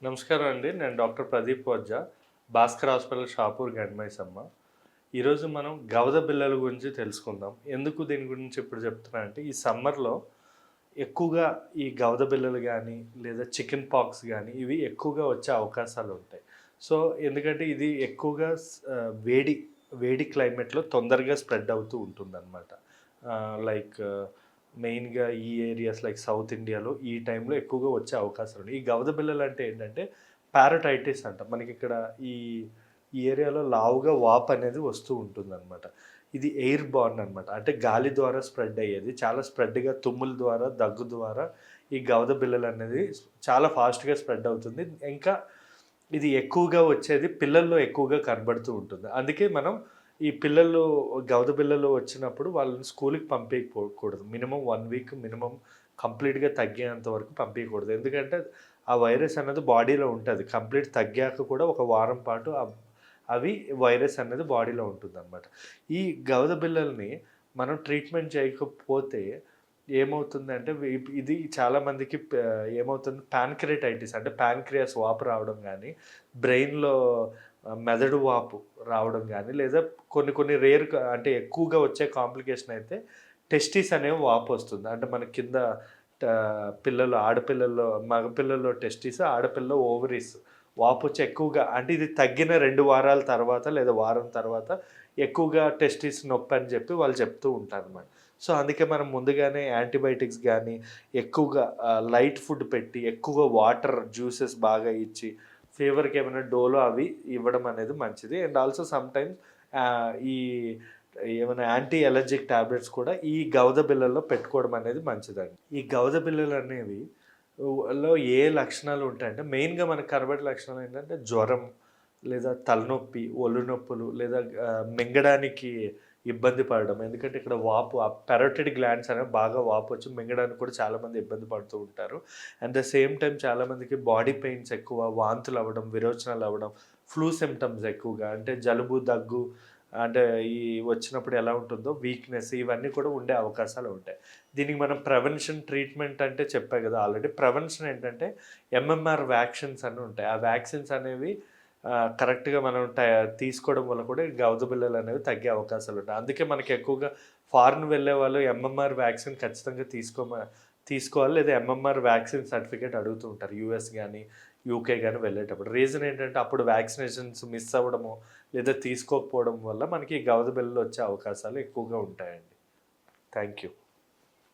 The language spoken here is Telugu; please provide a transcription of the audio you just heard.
నమస్కారం అండి. నేను డాక్టర్ ప్రదీప్ ఓజా, భాస్కర్ హాస్పిటల్ షాపూర్ గండ్మైసమ్మ. ఈరోజు మనం గవద బిళ్ళల గురించి తెలుసుకుందాం. ఎందుకు దీని గురించి ఇప్పుడు చెప్తున్నా అంటే, ఈ సమ్మర్‌లో ఎక్కువగా ఈ గవద బిళ్ళలు గానీ, లేదా చికెన్ పాక్స్ గానీ, ఇవి ఎక్కువగా వచ్చే అవకాశాలుంటాయి. సో, ఎందుకంటే ఇది ఎక్కువగా వేడి, వేడి క్లైమేట్‌లో తొందరగా స్ప్రెడ్ అవుతూ ఉంటుందనమాట. లైక్ మెయిన్‌గా ఈ ఏరియాస్ లైక్ సౌత్ ఇండియాలో ఈ టైంలో ఎక్కువగా వచ్చే అవకాశాలున్నాయి. ఈ గవద బిళ్ళలు అంటే ఏంటంటే పారటైటిస్ అంటాం. మనకిక్కడ ఈ ఈ ఏరియాలో లావుగా వాపనేది వస్తూ ఉంటుందనమాట. ఇది ఎయిర్ బోర్న్ అనమాట. అంటే గాలి ద్వారా స్ప్రెడ్ అయ్యేది. చాలా స్ప్రెడ్‌గా తుమ్ముల ద్వారా, దగ్గు ద్వారా ఈ గవద బిళ్ళలనేది చాలా ఫాస్ట్‌గా స్ప్రెడ్ అవుతుంది. ఇంకా ఇది ఎక్కువగా వచ్చేది పిల్లల్లో ఎక్కువగా కనబడుతూ ఉంటుంది. అందుకే మనం ఈ పిల్లలు గవద బిళ్ళలు వచ్చినప్పుడు వాళ్ళని స్కూలుకి పంపియకూడదు. మినిమమ్ 1 వీక్ మినిమమ్ కంప్లీట్‌గా తగ్గేంత వరకు పంపియకూడదు. ఎందుకంటే ఆ వైరస్ అనేది బాడీలో ఉంటది. కంప్లీట్ తగ్గాక కూడా ఒక వారం పాటు అవి వైరస్ అనేది బాడీలో ఉంటుందన్నమాట. ఈ గవద బిళ్ళల్ని మనం ట్రీట్మెంట్ చేయకపోతే ఏమవుతుందంటే ఇది చాలామందికి ఏమవుతుంది పాన్క్రియాటైటిస్ అంటే పాన్క్రియాస్ వాపు రావడం గానీ, బ్రెయిన్‌లో మెదడు వాపు రావడం గానీ, లేదా కొన్ని కొన్ని అంటే ఎక్కువగా వచ్చే కాంప్లికేషన్ అయితే టెస్టిస్ అనేవి వాపొస్తుంది. అంటే మన కింద పిల్లలు ఆడపిల్లల్లో మగపిల్లల్లో టెస్టిస్, ఆడపిల్లల్లో ఓవరీస్ వాపొచ్చి ఎక్కువగా అంటే ఇది తగ్గిన 2 వారాల తర్వాత లేదా వారం తర్వాత ఎక్కువగా టెస్టిస్ నొప్పి అని చెప్పి వాళ్ళు చెప్తూ ఉంటారనమాట. సో, అందుకే మనం ముందుగానే యాంటీబయాటిక్స్ గానీ, ఎక్కువగా లైట్ ఫుడ్ పెట్టి, ఎక్కువగా వాటర్, జ్యూసెస్ బాగా ఇచ్చి, ఫీవర్‌కి ఏమైనా డోలో అవి ఇవ్వడం అనేది మంచిది. అండ్ ఆల్సో సమ్‌టైమ్స్ ఈ ఏమైనా యాంటీ అలర్జిక్ టాబ్లెట్స్ కూడా ఈ గవద బిళ్ళల్లో పెట్టుకోవడం అనేది మంచిదండి. ఈ గవద బిళ్ళలనేవి లో ఏ లక్షణాలు ఉంటాయంటే మెయిన్‌గా మనకు కనబడే లక్షణాలు ఏంటంటే జ్వరం, లేదా తలనొప్పి, ఒళ్ళు నొప్పులు, లేదా మింగడానికి ఇబ్బంది పడడం. ఎందుకంటే ఇక్కడ వాపు పారోటిడ్ గ్లాండ్స్ అనేవి బాగా వాపొచ్చి మింగడానికి కూడా చాలామంది ఇబ్బంది పడుతూ ఉంటారు. అట్ ద సేమ్ టైమ్ చాలామందికి బాడీ పెయిన్స్ ఎక్కువ, వాంతులు అవ్వడం, విరోచనాలు అవ్వడం, ఫ్లూ సిమ్టమ్స్ ఎక్కువగా అంటే జలుబు, దగ్గు అంటే ఈ వచ్చినప్పుడు ఎలా ఉంటుందో వీక్‌నెస్ ఇవన్నీ కూడా ఉండే అవకాశాలు ఉంటాయి. దీనికి మనం ప్రివెన్షన్ ట్రీట్మెంట్ అంటే చెప్పా కదా ఆల్రెడీ. ప్రివెన్షన్ ఏంటంటే ఎంఎంఆర్ వ్యాక్సిన్స్ అని ఉంటాయి. ఆ వ్యాక్సిన్స్ అనేవి కరెక్ట్‌గా మనం తీసుకోవడం వల్ల కూడా ఈ గవద బిళ్ళలు అనేవి తగ్గే అవకాశాలు ఉంటాయి. అందుకే మనకి ఎక్కువగా ఫారిన్ వెళ్ళేవాళ్ళు ఎంఎంఆర్ వ్యాక్సిన్ ఖచ్చితంగా తీసుకోవాలి. లేదా ఎంఎంఆర్ వ్యాక్సిన్ సర్టిఫికేట్ అడుగుతూ ఉంటారు. యూఎస్ గానీ, యూకే గానీ వెళ్ళేటప్పుడు. రీజన్ ఏంటంటే అప్పుడు వ్యాక్సినేషన్స్ మిస్ అవ్వడము, లేదా తీసుకోకపోవడం వల్ల మనకి గవద బిళ్ళలు వచ్చే అవకాశాలు ఎక్కువగా ఉంటాయండి. Thank you.